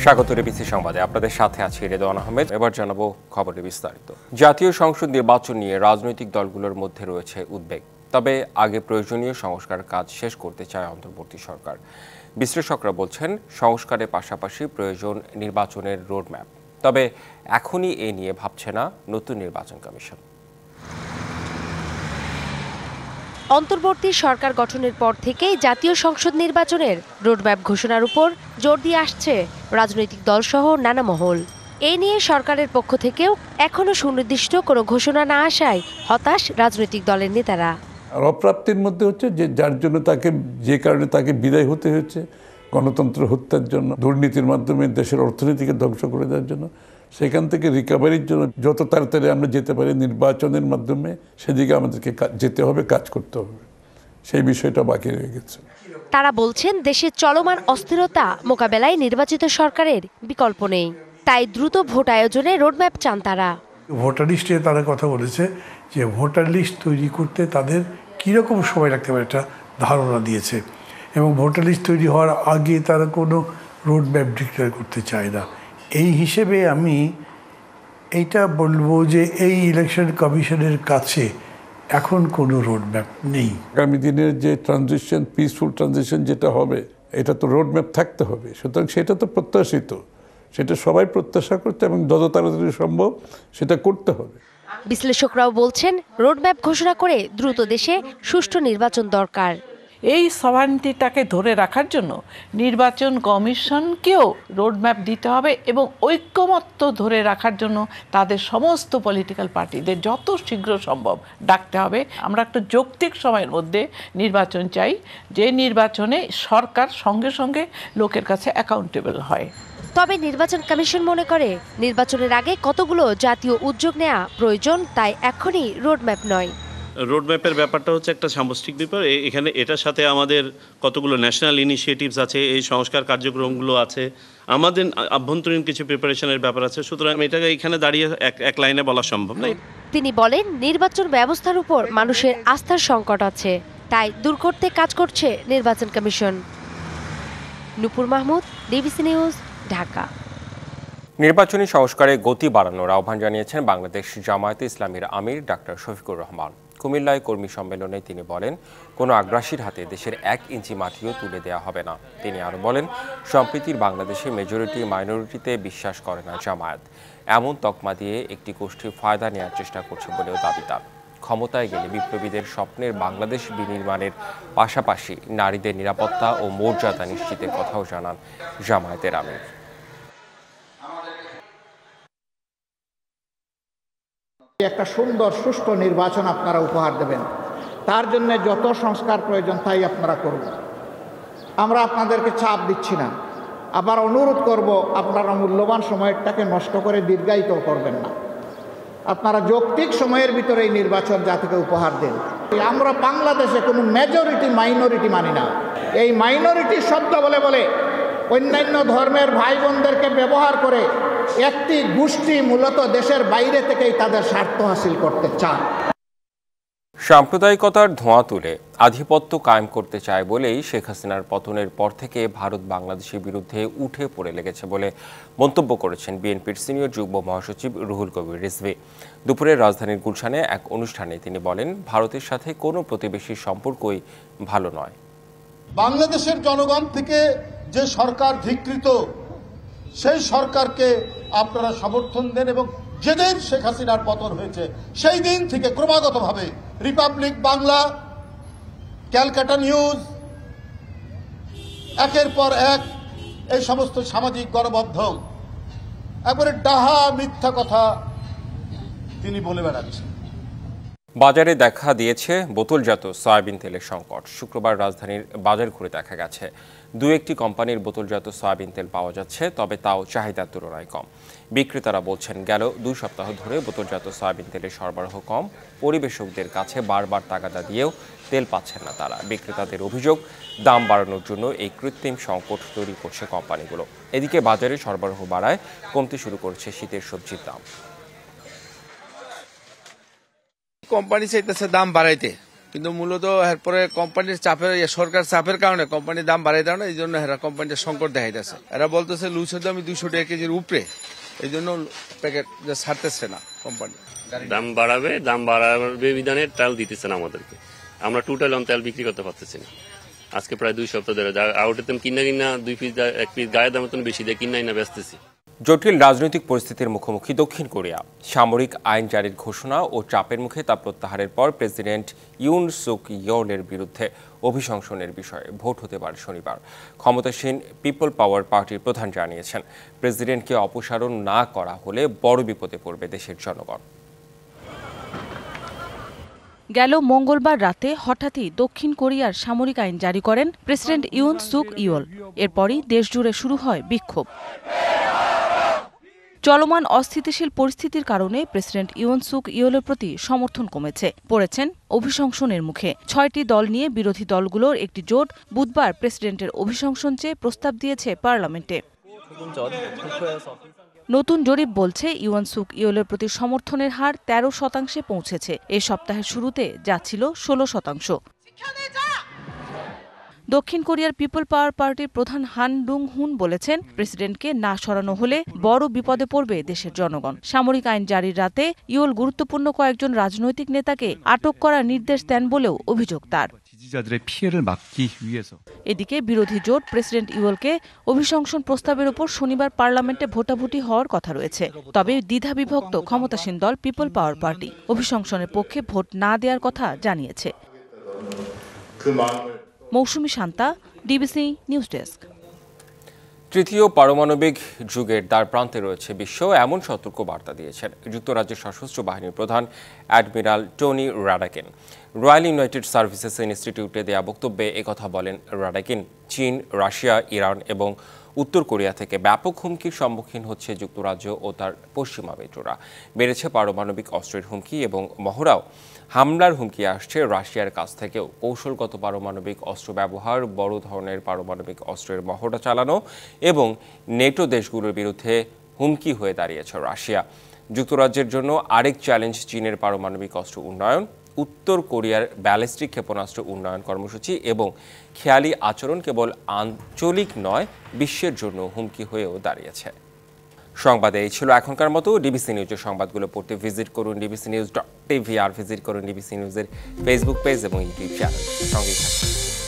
স্বাগত ডিবিসি সংবাদে আপনাদের সাথে আছি রেদওয়ান আহমেদ। এবার জানাবো খবরের বিস্তারিত। জাতীয় সংসদ নির্বাচন নিয়ে রাজনৈতিক দলগুলোর মধ্যে রয়েছে উদ্বেগ, তবে আগে প্রয়োজনীয় সংস্কার কাজ শেষ করতে চায় অন্তর্বর্তী সরকার। বিশ্লেষকরা বলছেন সংস্কারের পাশাপাশি প্রয়োজন নির্বাচনের রোডম্যাপ, তবে এখনই এ নিয়ে ভাবছে না নতুন নির্বাচন কমিশন। অন্তর্বর্তী সরকার গঠনের পর থেকেই জাতীয় সংসদ নির্বাচনের রোডম্যাপ ঘোষণার উপর জোর দিয়ে আসছে রাজনৈতিক দলসহ নানা মহল। এ নিয়ে সরকারের পক্ষ থেকেও এখনো সুনির্দিষ্ট কোনো ঘোষণা না আসায় হতাশ রাজনৈতিক দলের নেতারা। আর অপ্রাপ্তির মধ্যে হচ্ছে যে যার জন্য যে কারণে তাকে বিদায় হতে হচ্ছে, গণতন্ত্র হত্যার জন্য, দুর্নীতির মাধ্যমে দেশের অর্থনীতিকে ধ্বংস করে দেওয়ার জন্য, সেখান থেকে রিকভারির জন্য যত তাড়াতাড়ি আমরা যেতে পারি নির্বাচনের মাধ্যমে সেদিকে আমাদেরকে যেতে হবে, কাজ করতে হবে। সেই বিষয়টা বাকি রয়ে গেছে। তারা বলছেন দেশের চলমান অস্থিরতা মোকাবেলায় নির্বাচিত সরকারের বিকল্প নেই, তাই দ্রুত ভোট আয়োজনে রোডম্যাপ চান তারা। ভোটার লিস্টে তারা কথা বলেছে যে ভোটার লিস্ট তৈরি করতে তাদের কীরকম সময় লাগতে পারে একটা ধারণা দিয়েছে, এবং ভোটার লিস্ট তৈরি হওয়ার আগে তারা কোনো রোডম্যাপ ডিক্লেয়ার করতে চায় না। এই হিসেবে আমি এইটা বলবো যে এই ইলেকশন কমিশনের কাছে এখন কোনো রোডম্যাপ নেই। আগামী দিনের যে ট্রানজিশন, পিসফুল ট্রানজিশন যেটা হবে, এটা তো রোডম্যাপ থাকতে হবে। সুতরাং সেটা তো প্রত্যাশিত, সেটা সবাই প্রত্যাশা করতে এবং যত তাড়াতাড়ি সম্ভব সেটা করতে হবে। বিশ্লেষকরাও বলছেন রোডম্যাপ ঘোষণা করে দ্রুত দেশে সুষ্ঠু নির্বাচন দরকার। এই সভান্তিটাকে ধরে রাখার জন্য নির্বাচন কমিশনকেও রোডম্যাপ দিতে হবে এবং ঐক্যমত্য ধরে রাখার জন্য তাদের সমস্ত পলিটিক্যাল পার্টিদের যত শীঘ্র সম্ভব ডাকতে হবে। আমরা একটা যৌক্তিক সময়ের মধ্যে নির্বাচন চাই, যে নির্বাচনে সরকার সঙ্গে সঙ্গে লোকের কাছে অ্যাকাউন্টেবল হয়। তবে নির্বাচন কমিশন মনে করে নির্বাচনের আগে কতগুলো জাতীয় উদ্যোগ নেওয়া প্রয়োজন, তাই এখনই রোডম্যাপ নয়। রোডম্যাপের ব্যাপারটা হচ্ছে একটা সামষ্টিক ব্যাপার। এখানে এটার সাথে আমাদের কতগুলো ন্যাশনাল ইনিশিয়েটিভস আছে, এই সংস্কার কার্যক্রমগুলো আছে, আমাদের আভ্যন্তরীণ কিছু প্রিপারেশনের ব্যাপার আছে। সুতরাং এটাকে এখানে দাঁড়িয়ে এক লাইনে বলা সম্ভব নয়। তিনি বলেন নির্বাচন ব্যবস্থার উপর মানুষের আস্থার সংকট আছে, তাই দূর করতে কাজ করছে নির্বাচন কমিশন। নূপুর মাহমুদ, ডিবিসি নিউজ, ঢাকা। নির্বাচনী সংস্কারে গতি বাড়ানোর আহ্বান জানিয়েছেন বাংলাদেশ জামায়াতে ইসলামীর আমির ডাক্তার শফিকুর রহমান। কুমিল্লায় কর্মী সম্মেলনে তিনি বলেন, কোনো আগ্রাসীর হাতে দেশের 1 ইঞ্চি মাটিও তুলে দেওয়া হবে না। তিনি আরও বলেন, সম্প্রীতির বাংলাদেশে মেজরিটি মাইনরিটিতে বিশ্বাস করে না জামায়াত। এমন তকমা দিয়ে একটি গোষ্ঠী ফায়দা নেওয়ার চেষ্টা করছে বলেও দাবি তার। ক্ষমতায় গেলে বিপ্লবীদের স্বপ্নের বাংলাদেশ বিনির্মাণের পাশাপাশি নারীদের নিরাপত্তা ও মর্যাদা নিশ্চিতের কথাও জানান জামায়াতের আমির। একটা সুন্দর সুষ্ঠু নির্বাচন আপনারা উপহার দেবেন, তার জন্য যত সংস্কার প্রয়োজন তাই আপনারা করবেন। আমরা আপনাদেরকে চাপ দিচ্ছি না, আবার অনুরোধ করব আপনারা মূল্যবান সময়টাকে নষ্ট করে দীর্ঘায়িত করবেন না। আপনারা যৌক্তিক সময়ের ভিতরে এই নির্বাচন জাতিকে উপহার দেন। আমরা বাংলাদেশে কোনো মেজরিটি মাইনরিটি মানি না। এই মাইনরিটি শব্দ বলে বলে অন্যান্য ধর্মের ভাই বোনদেরকে ব্যবহার করে একটি গোষ্ঠী মূলত দেশের বাইরে থেকেই তাদের স্বার্থ হাসিল করতে চায়। সাম্প্রদায়িকতার ধোঁয়া তুলে আধিপত্য কায়েম করতে চায় বলেই শেখ হাসিনার পতনের পর থেকে ভারত বাংলাদেশের বিরুদ্ধে উঠে পড়ে লেগেছে বলে মন্তব্য করেছেন বিএনপির সিনিয়র যুগ্ম মহাসচিব রুহুল কবির রিজভী। দুপুরে রাজধানীর গুলশানে এক অনুষ্ঠানে তিনি বলেন, ভারতের সাথে কোনো প্রতিবেশীর সম্পর্কই ভালো নয়। বাংলাদেশের জনগণ থেকে যে সরকার ধিকৃত, সেই সরকারকে আপনারা সমর্থন দেন এবং যেদিন শেখ হাসিনার পতন হয়েছে সেই দিন থেকে ক্রমাগতভাবে রিপাবলিক বাংলা, ক্যালকাটা নিউজ, একের পর এক এই সমস্ত সামাজিক গণমাধ্যম একবারে ডাহা মিথ্যা কথা তিনি বলে বেড়াচ্ছেন। বাজারে দেখা দিয়েছে বোতলজাত সয়াবিন তেলের সংকট। শুক্রবার রাজধানীর বাজার ঘুরে দেখা গেছে 2-1টি কোম্পানির বোতলজাত সয়াবিন তেল পাওয়া যাচ্ছে, তবে তাও চাহিদার তুলনায় কম। বিক্রেতারা বলছেন, গেল 2 সপ্তাহ ধরে বোতলজাত সয়াবিন তেলের সরবরাহ কম। পরিবেশকদের কাছে বারবার তাগাদা দিয়েও তেল পাচ্ছেন না তারা। বিক্রেতাদের অভিযোগ, দাম বাড়ানোর জন্য এই কৃত্রিম সংকট তৈরি করছে কোম্পানিগুলো। এদিকে বাজারে সরবরাহ বাড়ায় কমতে শুরু করছে শীতের সবজির দাম। কোম্পানি চাইতেছে দাম বাড়াইতে, কিন্তু মূলত এরপরে কোম্পানির চাপের সরকার চাপের কারণে কোম্পানির দাম বাড়াই দেয় না, এই জন্য এরা কোম্পানির সংকট দেখাইতেছে। এরা বলতেছে লুচের দাম 200 টাকা কেজির উপরে, এই জন্য প্যাকেট ছাড়তেছে না কোম্পানি। দাম বাড়াবে বিধানে তেল দিতেছে না আমাদেরকে, আমরা টোটাল অন তেল বিক্রি করতে পারতেছি না। আজকে প্রায় 2 সপ্তাহ ধরে আউটের দাম কিনা 2 পিস 1 পিস গায়ের দাম বেশি দিয়ে কিনা বেচতেছি। জটিল রাজনৈতিক পরিস্থিতির মুখোমুখি দক্ষিণ কোরিয়া। সামরিক আইন জারির ঘোষণা ও চাপের মুখে তা প্রত্যাহারের পর প্রেসিডেন্ট ইউন সুক ইয়োলের বিরুদ্ধে অভিশংসনের বিষয়ে ভোট হতে পারে শনিবার। ক্ষমতাসীন পিপল পাওয়ার পার্টির প্রধান জানিয়েছেন, প্রেসিডেন্টকে অপসারণ না করা হলে বড় বিপদে পড়বে দেশের জনগণ। গেল মঙ্গলবার রাতে হঠাৎই দক্ষিণ কোরিয়ার সামরিক আইন জারি করেন প্রেসিডেন্ট ইউন সুক ইয়োল। এরপরই দেশজুড়ে শুরু হয় বিক্ষোভ। চলমান অস্থিতিশীল পরিস্থিতির কারণে প্রেসিডেন্ট ইউন সুক ইয়োলের প্রতি সমর্থন কমেছে, পড়েছেন অভিশংসনের মুখে। 6টি দল নিয়ে বিরোধী দলগুলোর একটি জোট বুধবার প্রেসিডেন্টের অভিশংসন চেয়ে প্রস্তাব দিয়েছে পার্লামেন্টে। নতুন জরিপ বলছে ইউন সুক ইয়োলের প্রতি সমর্থনের হার 13% পৌঁছেছে। এ সপ্তাহের শুরুতে যা ছিল 16%। দক্ষিণ কোরিয়ার পিপল পাওয়ার পার্টির প্রধান হান ডুং হুন বলেছেন, প্রেসিডেন্টকে না সরানো হলে বড় বিপদে পড়বে দেশের জনগণ। সামরিক আইন জারির রাতে ইয়োল গুরুত্বপূর্ণ কয়েকজন রাজনৈতিক নেতাকে আটক করার নির্দেশ দেন বলেও অভিযোগ তার। এদিকে বিরোধী জোট প্রেসিডেন্ট ইয়োলকে অভিশংসন প্রস্তাবের উপর শনিবার পার্লামেন্টে ভোটাভুটি হওয়ার কথা রয়েছে। তবে দ্বিধাবিভক্ত ক্ষমতাসীন দল পিপল পাওয়ার পার্টি অভিশংসনের পক্ষে ভোট না দেওয়ার কথা জানিয়েছে। মৌসুমী শান্তা, ডিবিসি নিউজ ডেস্ক। তৃতীয় পারমাণবিক যুগের দ্বার প্রান্তে রয়েছে বিশ্ব, এমন সতর্ক বার্তা দিয়েছেন যুক্তরাজ্যের সশস্ত্র বাহিনীর প্রধান admiral Tony Radakin. Royal United services ইনস্টিটিউটে দেয়া বক্তব্যে একথা বলেন রাডাকিন। চীন, রাশিয়া, ইরান এবং উত্তর কোরিয়া থেকে ব্যাপক হুমকির সম্মুখীন হচ্ছে যুক্তরাজ্য ও তার পশ্চিমা মিত্ররা। বেড়েছে পারমাণবিক অস্ত্রের হুমকি এবং মহড়াও। হামলার হুমকি আসছে রাশিয়ার কাছ থেকেও। কৌশলগত পারমাণবিক অস্ত্র ব্যবহার, বড় ধরনের পারমাণবিক অস্ত্রের মহড়া চালানো এবং নেটো দেশগুলোর বিরুদ্ধে হুমকি হয়ে দাঁড়িয়েছে রাশিয়া। যুক্তরাজ্যের জন্য আরেক চ্যালেঞ্জ চীনের পারমাণবিক অস্ত্র উন্নয়ন, উত্তর কোরিয়ার ব্যালিস্টিক ক্ষেপণাস্ত্র উন্নয়ন কর্মসূচি এবং খেয়ালি আচরণ কেবল আঞ্চলিক নয়, বিশ্বের জন্য হুমকি হয়েও দাঁড়িয়েছে। সংবাদে এই ছিল এখনকার মতো। ডিবিসি নিউজের সংবাদগুলো পড়তে ভিজিট করুন dbcnews.tv আর ভিজিট করুন ডিবিসি নিউজের ফেসবুক পেজ এবং ইউটিউব চ্যানেল। সঙ্গেই থাকুন।